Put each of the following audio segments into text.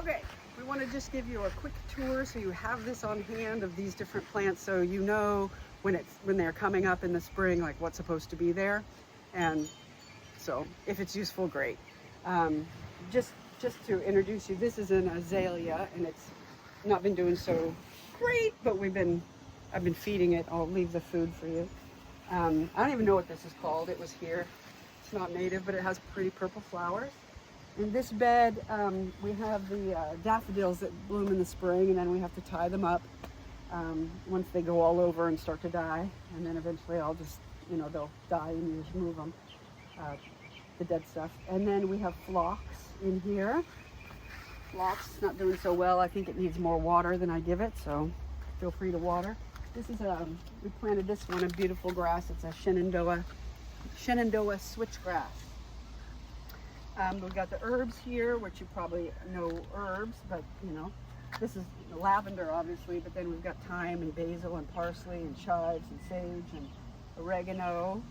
Okay, we want to just give you a quick tour so you have this on hand of these different plants, so you know when they're coming up in the spring, like what's supposed to be there. And so if it's useful, great. Um, just to introduce you, this is an azalea, and it's not been doing so great, but I've been feeding it. I'll leave the food for you. I don't even know what this is called. It was here. It's not native, but it has pretty purple flowers. In this bed, we have the daffodils that bloom in the spring, and then we have to tie them up once they go all over and start to die. And then eventually I'll just, they'll die and you just move them, the dead stuff. And then we have phlox in here. Phlox is not doing so well. I think it needs more water than I give it, so feel free to water. This is we planted this one, a beautiful grass. It's a Shenandoah switchgrass. We've got the herbs here, which you probably know herbs, but this is lavender obviously, but then we've got thyme and basil and parsley and chives and sage and oregano,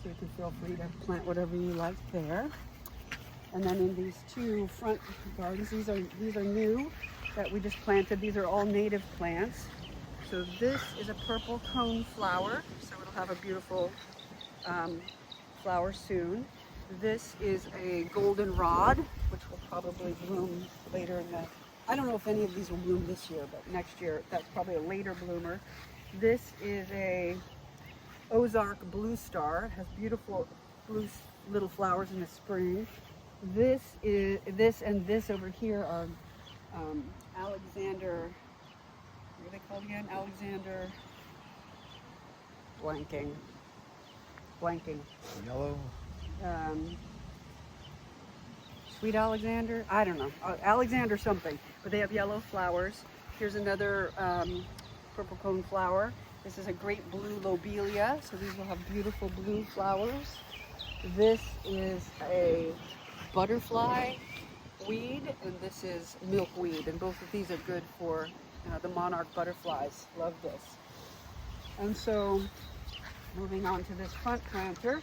so you can feel free to plant whatever you like there. And then in these two front gardens, these are new that we just planted. These are all native plants. So this is a purple cone flower, so it'll have a beautiful flower soon. This is a goldenrod, which will probably bloom later in the, I don't know if any of these will bloom this year, but next year, that's probably a later bloomer. This is a Ozark blue star. It has beautiful blue little flowers in the spring. This and this over here are Alexander, what are they called again? Alexander, blanking. Yellow? Sweet Alexander? I don't know. Alexander something, but they have yellow flowers. Here's another purple cone flower. This is a great blue lobelia, so these will have beautiful blue flowers. This is a butterfly weed, and this is milkweed, and both of these are good for the monarch butterflies. Love this. And so moving on to this front planter,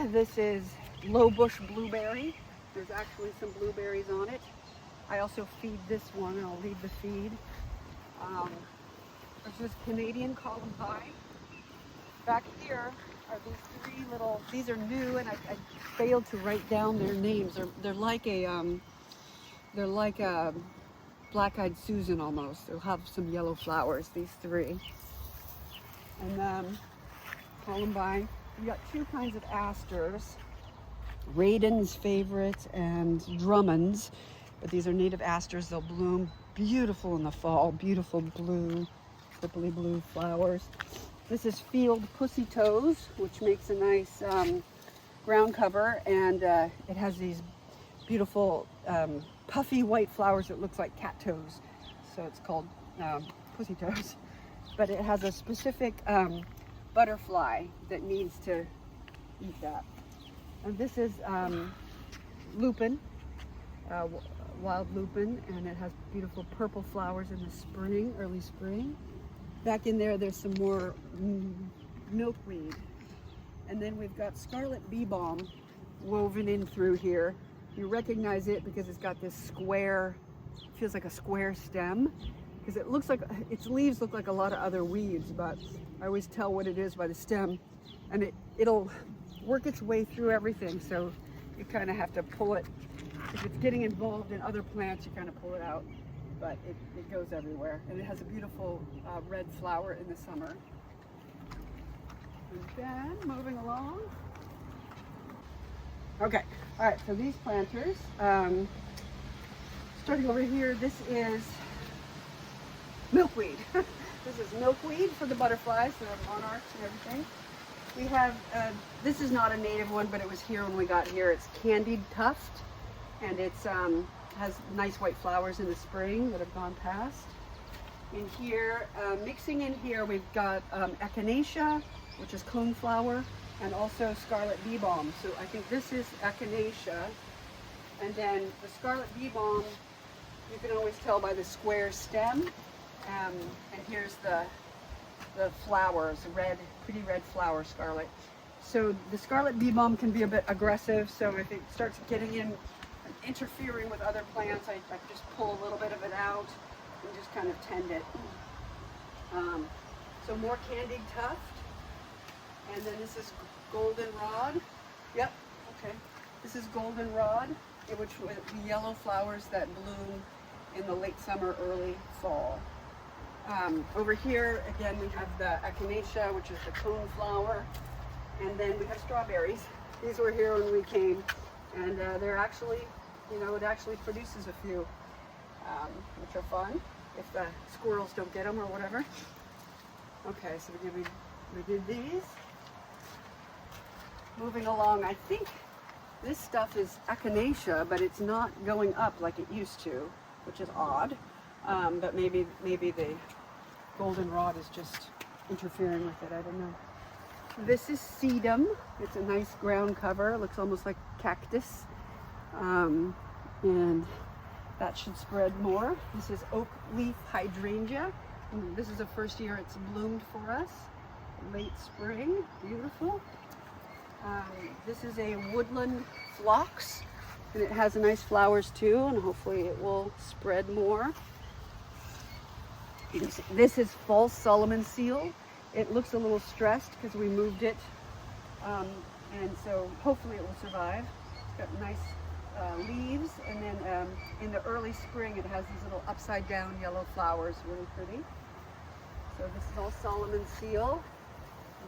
this is low bush blueberry. There's actually some blueberries on it. I also feed this one, and I'll leave the feed. There's this Canadian columbine. Back here are these three little, these are new, and I failed to write down their names. They're like a black-eyed Susan almost. They'll have some yellow flowers, these three. And then columbine. We got two kinds of asters, Radin's favorites and Drummond's, but these are native asters. They'll bloom beautiful in the fall, beautiful blue, purpley blue flowers. This is field pussy toes, which makes a nice ground cover, and it has these beautiful puffy white flowers that looks like cat toes, so it's called pussy toes. But it has a specific butterfly that needs to eat that. And this is lupin, wild lupin, and it has beautiful purple flowers in the spring, early spring. Back in there, there's some more milkweed. And then we've got scarlet bee balm woven in through here. You recognize it because it's got this square, feels like a square stem, because it looks like, its leaves look like a lot of other weeds, but I always tell what it is by the stem, and it'll work its way through everything, so you kind of have to pull it. If it's getting involved in other plants, you kind of pull it out, but it goes everywhere, and it has a beautiful red flower in the summer. And then moving along. Okay, all right, so these planters, starting over here, this is milkweed. This is milkweed for the butterflies, the monarchs and everything. We have, this is not a native one, but it was here when we got here. It's candied tuft, and it's has nice white flowers in the spring that have gone past. In here, mixing in here, we've got echinacea, which is coneflower, and also scarlet bee balm. So I think this is echinacea, and then the scarlet bee balm, you can always tell by the square stem. And here's the flowers, pretty red flower scarlet. So the scarlet bee balm can be a bit aggressive, so if it starts getting in an interfering with other plants, I just pull a little bit of it out and just kind of tend it. So more candied tuft, and then this is goldenrod. Yep, okay. This is goldenrod, which was the yellow flowers that bloom in the late summer, early fall. Over here, again, we have the echinacea, which is the cone flower, and then we have strawberries. These were here when we came, and they're actually, you know, it actually produces a few, which are fun if the squirrels don't get them or whatever. Okay, so we did these. Moving along, I think this stuff is echinacea, but it's not going up like it used to, which is odd. But maybe the goldenrod is just interfering with it. I don't know. This is sedum. It's a nice ground cover. It looks almost like cactus, and that should spread more. This is oak leaf hydrangea. This is the first year it's bloomed for us. Late spring, beautiful. This is a woodland phlox, and it has nice flowers too, and hopefully it will spread more. This is false Solomon seal. It looks a little stressed because we moved it, and so hopefully it will survive. It's got nice leaves, and then in the early spring it has these little upside down yellow flowers, really pretty. So this is all Solomon seal.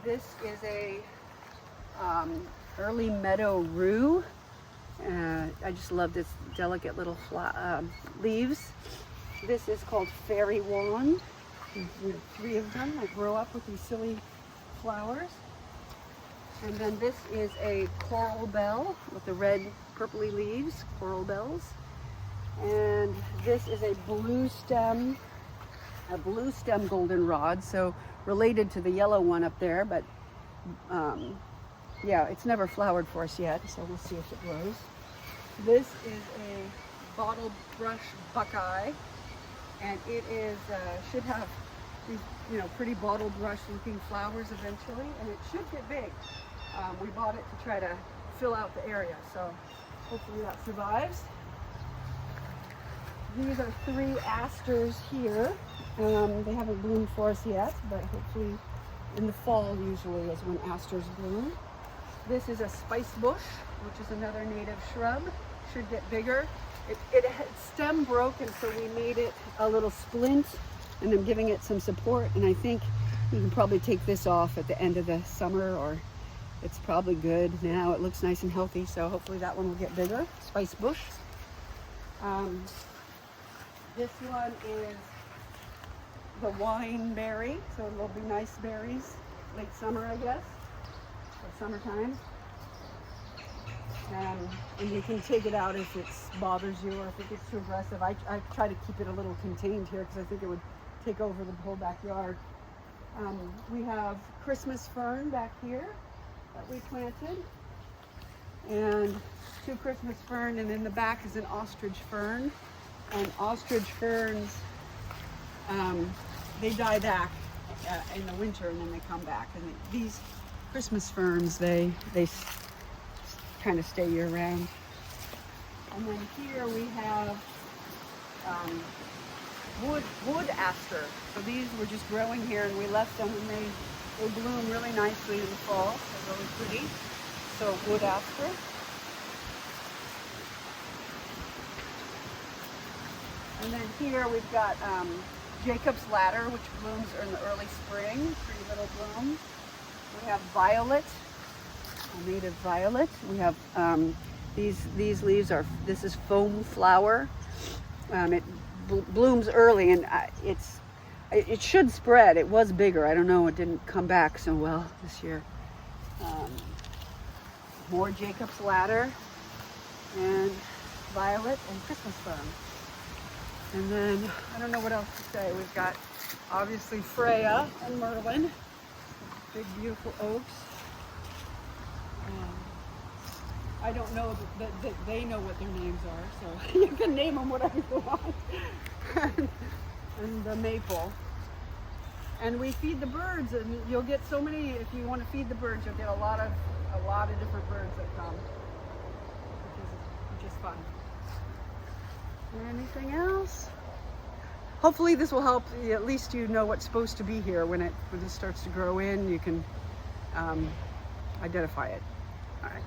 This is a early meadow rue. I just love this delicate little leaves. This is called fairy wand. There's 3 of them. I grow up with these silly flowers. And then this is a coral bell with the red purpley leaves, coral bells. And this is a blue stem goldenrod, so related to the yellow one up there, but yeah, it's never flowered for us yet, so we'll see if it grows. This is a bottle brush buckeye, and it is should have these, you know, pretty bottle brush looking flowers eventually, and it should get big. We bought it to try to fill out the area, so hopefully that survives. These are 3 asters here. They haven't bloomed for us yet, but hopefully in the fall usually is when asters bloom. This is a spice bush, which is another native shrub. Should get bigger. It had stem broken, so we made it a little splint, and I'm giving it some support, and I think you can probably take this off at the end of the summer, or it's probably good now. It looks nice and healthy, so hopefully that one will get bigger. Spice bush. This one is the wine berry, so it'll be nice berries, late summer, I guess, or summertime. And you can take it out if it bothers you or if it gets too aggressive. I try to keep it a little contained here because I think it would take over the whole backyard. We have Christmas fern back here that we planted, and 2 Christmas fern, and in the back is an ostrich fern. And ostrich ferns, they die back in the winter and then they come back. And these Christmas ferns, they kind of stay year round. And then here we have wood aster. So these were just growing here, and we left them, and they bloom really nicely in the fall. They're really pretty. So wood aster. And then here we've got Jacob's ladder, which blooms in the early spring. Pretty little blooms. We have violet, a native violet. We have these leaves are, this is foam flower. It blooms early, and it should spread. It was bigger. I don't know. It didn't come back so well this year. More Jacob's ladder, and violet, and Christmas fern. And then I don't know what else to say. We've got obviously Freya and Merlin, big beautiful oaks. I don't know that they know what their names are, so you can name them whatever you want. And the maple. And we feed the birds, and you'll get so many. If you want to feed the birds, you'll get a lot of different birds that come, which is fun. Anything else? Hopefully this will help. At least you know what's supposed to be here when this starts to grow in. You can identify it. All right.